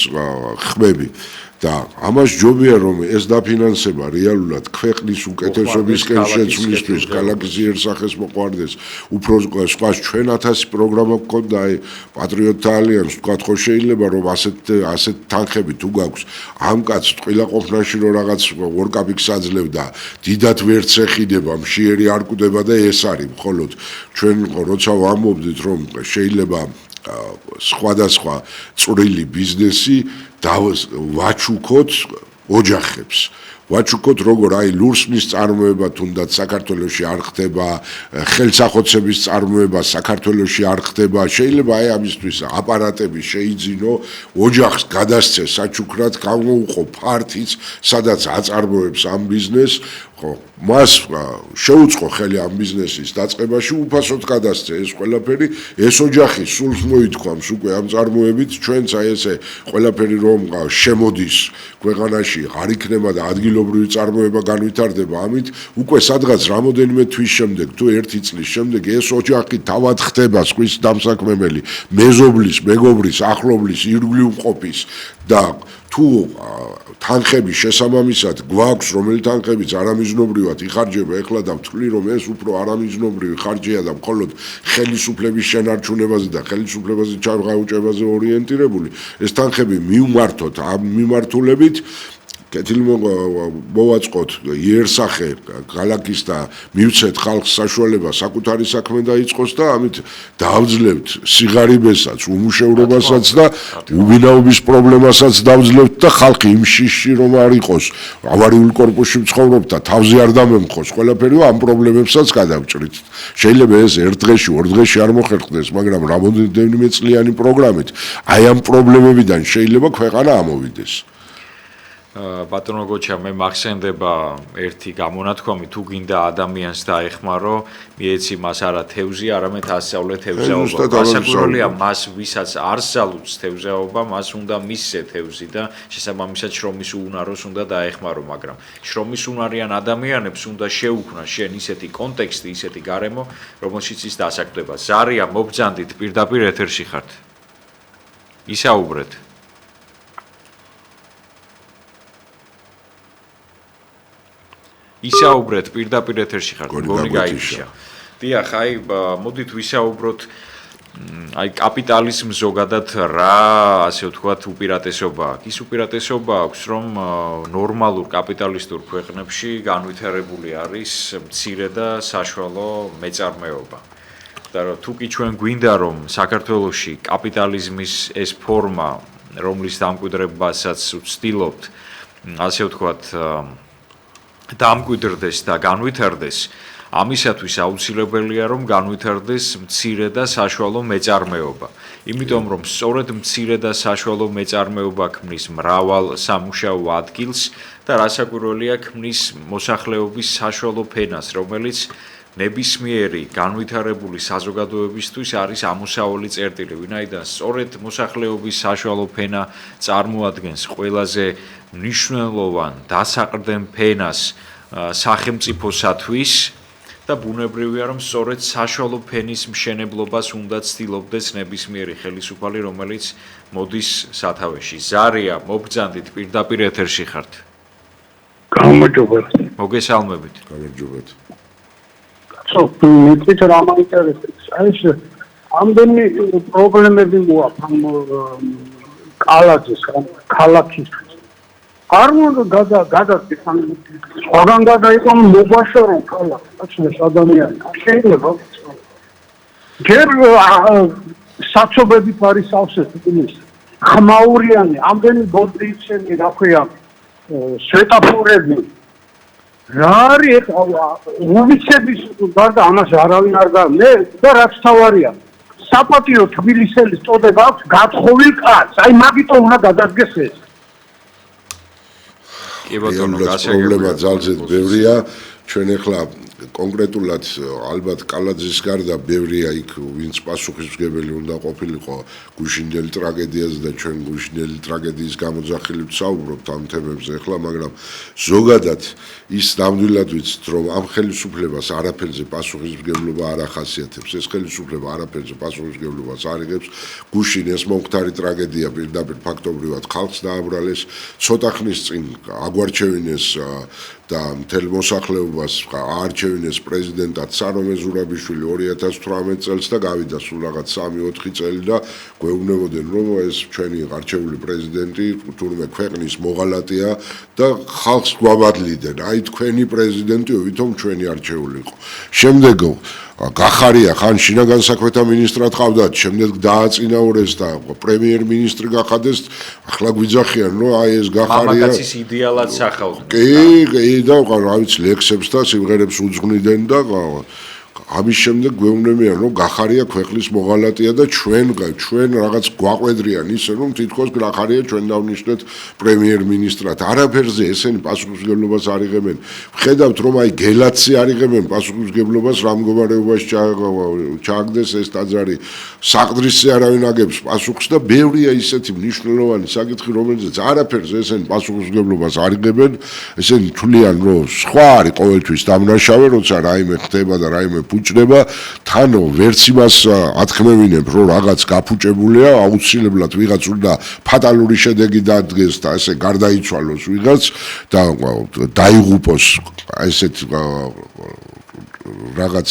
ხმები და ამას ჯობია რომ ეს დაფინანსება რეალურად ქვეყნის უკეთესობისკენ შეცვლისთვის, ქალაქის იერსახეს მოყვარდეს, უფრო სხვა ჩვენ 1000 პროგრამა გქონდა აი პატრიოტთა ალიანსს თქვა ხო შეიძლება რომ ასეთ თანხები თუ გაქვს ამ კაცს ტყილა ყოფნაში რომ რაღაც ორკაპიკს აძლევდა დიდად ვერც ეხიდება მშიერი არ კვდება და ეს არის მხოლოდ ჩვენ როცა ვამბობდით რომ შეიძლება სხვადასხვა წვრილი ბიზნესი ვაჩუქოთ ოჯახებს ვაჩუქოთ როგორ აი ლურსმნის წარმოება თუნდაც საქართველოში არ ხდება ხელსახოცების წარმოება საქართველოში არ ხდება შეიძლება აი ამისთვის აპარატები შეიძინო ოჯახს გადასცეს საჩუქრად გამოუყო ფართიც სადაც აწარმოებს ამ ბიზნესს ხო მას შეუწყო ხელი ამ ბიზნესის დაწყებაში უფასოდ გადასცე ეს ყველაფერი ეს ოჯახი სულს მოითქვამს უკვე ამ წარმოებით ჩვენც აი ესე ყველაფერი რომ შემოდის ქვეყანაში არ იქნება და ადგილობრივი წარმოება განვითარდება ამით უკვე სადღაც რამოდენიმე თვის შემდეგ თუ 1 წლის შემდეგ ეს ოჯახი თავად ხდება სხვის დამსაქმებელი მეზობლის მეგობრის ახლობლის ირგვლივ მყოფის და თუ თანხების შესაბამისად გვაქვს რომელი თანხებიც არამიზნობრივად იხარჯება ეხლა და ვთვლი რომ ეს უფრო არამიზნობრივი ხარჯია და მხოლოდ ხელისუფლების შენარჩუნებაზე და ხელისუფლებაზე ჩარღაუჭებაზე ორიენტირებული ეს თანხები მივმართოთ ამ მიმართულებით კეთილი მოვაწყოთ იერსახე ქალაქის და მივცეთ ხალხს საშუალება საკუთარი საქმე დაიწყოს და ამით დავძლევთ სიღარიბესაც, უმუშევრობასაც და უბინაობის პრობლემასაც დავძლევთ და ხალხი იმ შიშში რომ არ იყოს, ავარიულ კორპუსში მცხოვრობ და თავზე არ დამემხოს, ყველაფერი ამ პრობლემებსაც გადავჭრით. შეიძლება ეს ერთ დღეში, ორ დღეში არ მოხერხდეს, მაგრამ რამოდენიმე წლიანი პროგრამით აი ამ პრობლემებიდან შეიძლება ქვეყანა ამოვიდეს. ბატონო გოჩა მე მახსენდება ერთი გამონათქვამი თუ გინდა ადამიანს დაეხმარო მიეცი მას არა თევზი არამედ ასწავლე თევზაობა გასაგურულია მას ვისაც არ ზალუts თევზაობა მას უნდა მისცე თევზი და შესაბამისად შრომის უნაროს უნდა დაეხმარო მაგრამ შრომის უნარიან ადამიანებს უნდა შეუქმნა შენ ისეთი კონტექსტი ისეთი გარემო რომელშიც ის დასაქმდება ზარია მობძანდით პირდაპირ ეთერში ხართ ისაუბრეთ ისაუბრეთ პირდაპირ ეთერში ხართ გონი გაიჩია. დიახ, აი მოდით ვისაუბროთ აი კაპიტალიზმ ზოგადად რა ასე ვთქვათ უპირატესობა აქვს. ის უპირატესობა აქვს რომ ნორმალურ კაპიტალისტურ ქვეყნებში განვითარებული არის მცირე და საშუალო მეწარმეობა. და თუ კი ჩვენ გვინდა რომ საქართველოში კაპიტალიზმის ეს ფორმა რომლის დამკვიდრებასაც ვცდილობთ ასე ვთქვათ დამკვიდრდეს და განვითარდეს ამისათვის აუცილებელია რომ განვითარდეს მცირე და საშუალო მეწარმეობა იმიტომ რომ სწორედ მცირე და საშუალო მეწარმეობა ქმნის მრავალ სამუშაო ადგილს და რასაკვირველია ქმნის მოსახლეობის საშუალო ფენას რომელიც ნებისმიერი განვითარებული საზოგადოებისთვის არის ამოსავალი წერტილი ვინაიდან სწორედ მოსახლეობის საშუალო ფენა წარმოადგენს ყველაზე მნიშვნელოვან დასაყრდენ ფენას სახელმწიფოსათვის და ბუნებრივია რომ სწორედ საშუალო ფენის მშენებლობას უნდა ცდილობდეს ნებისმიერი ხელისუფალი რომელიც მოდის სათავეში ზარია მობძანდით პირდაპირ ეთერში ხართ გამარჯობათ მოგესალმებით გამარჯობათ მეც რა მაინტერესებს ეს ამდენი პრობლემები მოაქვს ამ კალათის ქალაქის არ უნდა გადაგდეს ამ სხვაგან გადაიყო მობაშორო ქალაქს ადამიანი შეიძლება ჯერ საცობები არის ავსეთ ის ხმაურიანი ამდენი ბოდრიცენი რა ქვია სვეტაფორები რა არის უბიცების გარდა ამას არავინ არ მე და რაც თავარია საპატიო თბილისელის წოდება აქვს გათხოვილ კაცს აი მაგიტომ უნდა გადადგეს ეს კი ბატონო პრობლემა ძალზედ ბევრია ჩვენ ახლა კონკრეტულად ალბათ კალაძის გარდა ბევრია იქ ვინც პასუხისმგებელი უნდა ყოფილიყო გუშინდელი ტრაგედიაზე და ჩვენ გუშინდელი ტრაგედიის გამოძახილი ვსაუბრობთ ამ თემებზე ახლა მაგრამ ზოგადად ის ნამდვილად ვიცით რომ ამ ხელისუფლებას არაფერზე პასუხისმგებლობა არ ახასიათებს ეს ხელისუფლება არაფერზე პასუხისმგებლობას არ იღებს გუშინ ეს მომხდარი ტრაგედია პირდაპირ ფაქტობრივად ხალხს დააბრალეს ცოტა ხნის წინ აგვარჩევინეს და მთელ მოსახლეობას აარჩევინეს პრეზიდენტად სარომე ზურაბიშვილი 2018 წელს და გავიდა სულ რაღაც 3-4 წელი და გვეუბნებოდნენ რომ ეს ჩვენი არჩეული პრეზიდენტი თურმე ქვეყნის მოღალატეა და ხალხს გვაბადლიდნენ აი თქვენი პრეზიდენტი ვითომ ჩვენი არჩეული იყო შემდეგ გახარია ხან შინაგან საქმეთა მინისტრად ყავდათ შემდეგ დააწინაურეს და პრემიერ-მინისტრი გახადეს ახლა გვიძახიან რომ აი ეს გახარია მამაკაცის იდეალად სახავდნენ კი და რა ვიცი ლექსებს და სიმღერებს უძღვნიდნენ და ამის შემდეგ გვეუბნებიან რომ გახარია ქვეყნის მოღალატეა და ჩვენ რაღაც გვაყვედრიან ისე რომ თითქოს გახარია ჩვენ დავნიშნეთ პრემიერ-მინისტრად არაფერზე ესენი პასუხისმგებლობას არ იღებენ ვხედავთ რომ აი გელაცი არ იღებენ პასუხისმგებლობას რა მდგომარეობაში ჩააგდეს ეს ტაძარი საყდრისზე არავინ აგებს პასუხს და ბევრია ისეთი მნიშვნელოვანი საკითხი რომელზეც არაფერზე ესენი პასუხისმგებლობას არ იღებენ ესენი თვლიან რომ სხვა არის ყოველთვის დამნაშავე როცა რაიმე ხდება და რაიმე ფუჭდება თანო ვერც იმას ათქმევინებ რომ რაღაც გაფუჭებულია აუცილებლად ვიღაც უნდა ფატალური შედეგი დადგეს და ესე გარდაიცვალოს ვიღაც და დაიღუპოს ესეთ რაღაც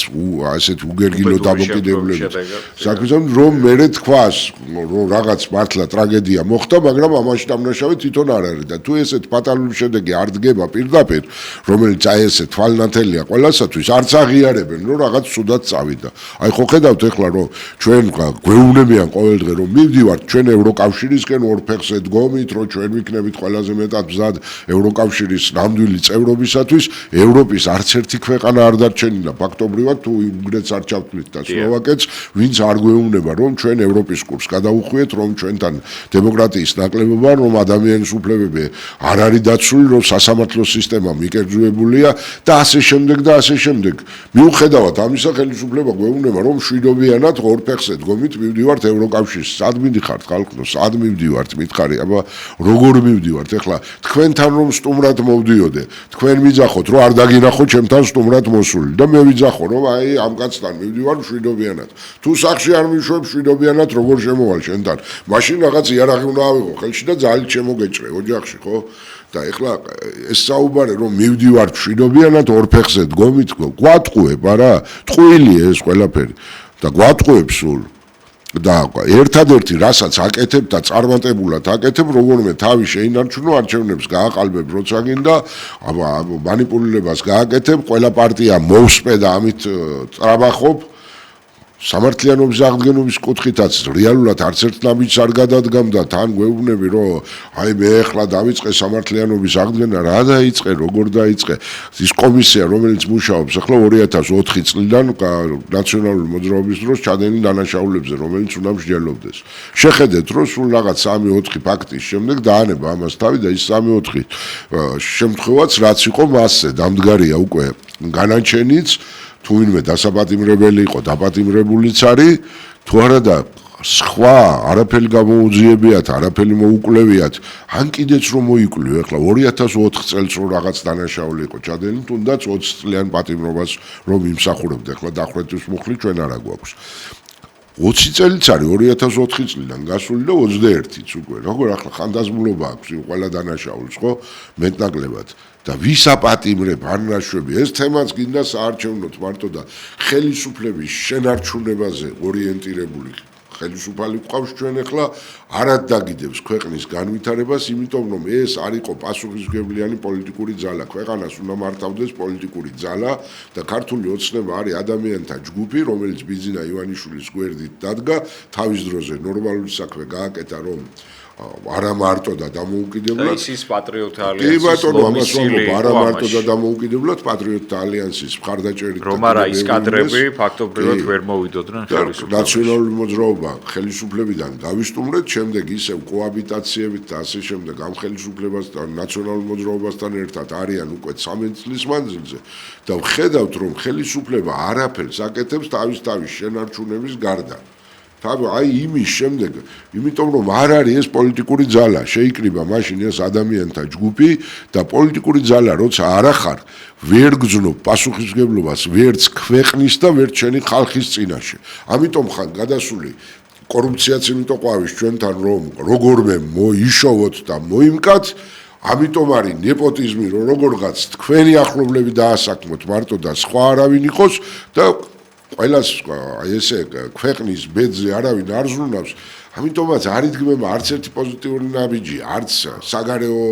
ასეთ უგერგილო დამოკიდებულებით საქმეზე რომ მერე თქვას რომ რაღაც მართლა ტრაგედია მოხდა მაგრამ ამაში დამნაშავე თვითონ არ არის და თუ ესეთ ფატალური შედეგი არ დგება პირდაპირ რომელიც აი ესე თვალნათელია ყველასათვის არც აღიარებენ რომ რაღაც სუდად წავიდა აი ხო ხედავთ ეხლა რომ ჩვენ გვეუბნებიან ყოველდღე რომ მივდივართ ჩვენ ევროკავშირისკენ ორ ფეხზე დგომით რომ ჩვენ ვიქნებით ყველაზე მეტად მზად ევროკავშირის ნამდვილი წევრობისათვის ევროპის არც ერთი ქვეყანა არ დარჩენილა ფაქტობრივად თუ უნგრეთს არ ჩავთვლით და სლოვაკეთს ვინც არ გვეუბნება რომ ჩვენ ევროპის კურსს გადავუხვიეთ რომ ჩვენთან დემოკრატიის ნაკლებობა რომ ადამიანის უფლებები არ არის დაცული რომ სასამართლო სისტემა მიკერძუებულია და ასე შემდეგ მიუხედავად ამისა ხელისუფლება გვეუბნება რომ შვიდობიანად ორ ფეხზე დგომით მივდივართ ევროკავშირს სად მიდიხართ ხალხო სად მივდივართ მითხარი აბა როგორ მივდივართ ეხლა თქვენთან რომ სტუმრად მოვდიოდე თქვენ მიძახოთ რომ არ დაგინახოთ ჩემთან სტუმრად მოსული და მე ვიძახო რომ აი ამ კაცთან მივდივარ მშვიდობიანად თუ სახში არ მიშვებ მშვიდობიანად როგორ შემოვალ შენთან მაშინ რაღაც იარაღი უნდა ავიღო ხელში და ძალით შემოგეჭრე ოჯახში ხო და ეხლა ეს საუბარი რომ მივდივარ მშვიდობიანად ორ ფეხზე დგომით გვატყუებ არა ტყუილია ეს ყველაფერი და გვატყუებ სულ და ერთადერთი რასაც აკეთებ და წარმატებულად აკეთებ როგორმე თავი შეინარჩუნო არჩევნებს გააყალბებ როცა გინდა აბა მანიპულირებას გააკეთებ ყველა პარტია მოვსპე და ამით ტრაბახობ სამართლიანობის აღდგენობის კუთხითაც რეალურად არც ერთ ნაბიჯს არ გადადგამდა თან გვეუბნები რომ აი მე ახლა დავიწყე სამართლიანობის აღდგენა რა დაიწყე როგორ დაიწყე ის კომისია რომელიც მუშაობს ახლა 2004 წლიდან ნაციონალური მოძრაობის დროს ჩადენილ დანაშაულებზე რომელიც უნდა მსჯელობდეს შეხედეთ რომ სულ რაღაც 3-4 ფაქტის შემდეგ დაანება ამას თავი და ის 3-4 შემთხვევაც რაც იყო მასზე დამდგარია უკვე განაჩენიც თუ ვინმე დასაპატიმრებელი იყო დაპატიმრებულიც არის თუ არა და სხვა არაფერი გამოუძიებიათ არაფერი მოუკვლევიათ ან კიდეც რომ მოიკვლიო ახლა 2004 წელს რომ რაღაც დანაშაული იყო ჩადენილი თუნდაც 20 წლიან პატიმრობას რომ იმსახურებდა ახლა დახრეთის მუხლი ჩვენ არა გვაქვს 20 წელიც არის 2004 წლიდან გასული და 21-იც უკვე როგორ ახლა ხანდაზმულობა აქვს იმ ყველა დანაშაულს ხო მეტნაკლებად და ვისაპატიმრებ არნაშვები ეს თემაც გინდა საარჩევნოთ მარტო და ხელისუფლების შენარჩუნებაზე ორიენტირებული ხელისუფალი გვყავს ჩვენ ახლა არად დაგიდებს ქვეყნის განვითარებას იმიტომ რომ ეს არ იყო პასუხისმგებლიანი პოლიტიკური ძალა ქვეყანას უნდა მართავდეს პოლიტიკური ძალა და ქართული ოცნება არის ადამიანთა ჯგუფი რომელიც ბიძინა ივანიშვილის გვერდით დადგა თავის დროზე ნორმალური საქმე გააკეთა რომ არა მარტო და დამოუკიდებლად ის პატრიოტთა კი ალიანსის ბატონო ამას ვამბობ არა მარტო და ლომისილი დამოუკიდებლად პატრიოტთა ალიანსის მხარდაჭერით რომ არა ის კადრები ფაქტობრივად ვერ მოვიდოდნენ ხელისუფლებაში. ნაციონალური მოძრაობა ხელისუფლებიდან გავისტუმრეთ, შემდეგ ისევ კოაბიტაციებით და ასე შემდეგ ამ ხელისუფლებასთან, ნაციონალურ მოძრაობასთან ერთად არიან უკვე 13 წლის მანძილზე და ვხედავთ, რომ ხელისუფლება არაფერს აკეთებს თავის შენარჩუნების გარდა. აი იმის შემდეგ, იმიტომ რომ არ არის ეს პოლიტიკური ძალა, შეიკრიბა მაშინ ეს ადამიანთა ჯგუფი და პოლიტიკური ძალა როცა არ ახარ, ვერ გძნობ პასუხისმგებლობას ვერც ქვეყნის და ვერც შენი ხალხის წინაშე. ამიტომ ხან გადასული კორუფციაც იმიტომ ყვავის ჩვენთან რომ როგორმე მოიშოვოთ და მოიმკათ, ამიტომ არის ნეპოტიზმი რომ როგორღაც თქვენი ახლობლები დაასაქმოთ მარტო და სხვა არავინ იყოს და ყველას ესე ქვეყნის ბედზე არავინ არ ზრუნავს, ამიტომაც არ იდგმება არც ერთი პოზიტიური ნაბიჯი, არც საგარეო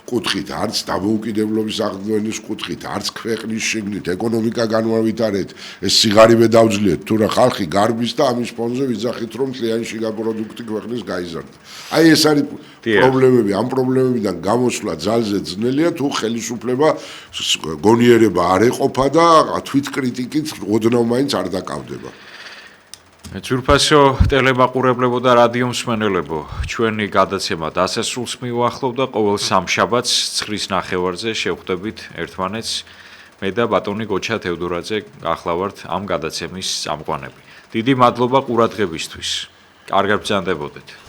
კუთხით, არც დამოუკიდებლობის აღდგენის კუთხით, არც ქვეყნის შიგნით ეკონომიკა განმავითარეთ, ეს სიღარიბე დავძლიეთ, თუ რა ხალხი გარბის და ამის ფონზე ვიძახით, რომ მთლიანი შიგა პროდუქტი ქვეყნის გაიზარდა. აი ეს არის პრობლემები, ამ პრობლემებიდან გამოსვლა ძალზე ძნელია, თუ ხელისუფლება გონიერება არ ეყოფა და თვითკრიტიკით ოდნავ მაინც არ დაკავდება. ძვირფასო ტელემაყურებლებო და რადიო მსმენელებო, ჩვენი გადაცემა დასასრულს მივუახლოვდა ყოველ სამშაბათს 9:30-ზე შევხვდებით ერთმანეთს. მე და ბატონი გოჩა თევდორაძე გახლავართ ამ გადაცემის წამყვანები. დიდი მადლობა ყურადღებისთვის. კარგად ბრძანდებოდეთ.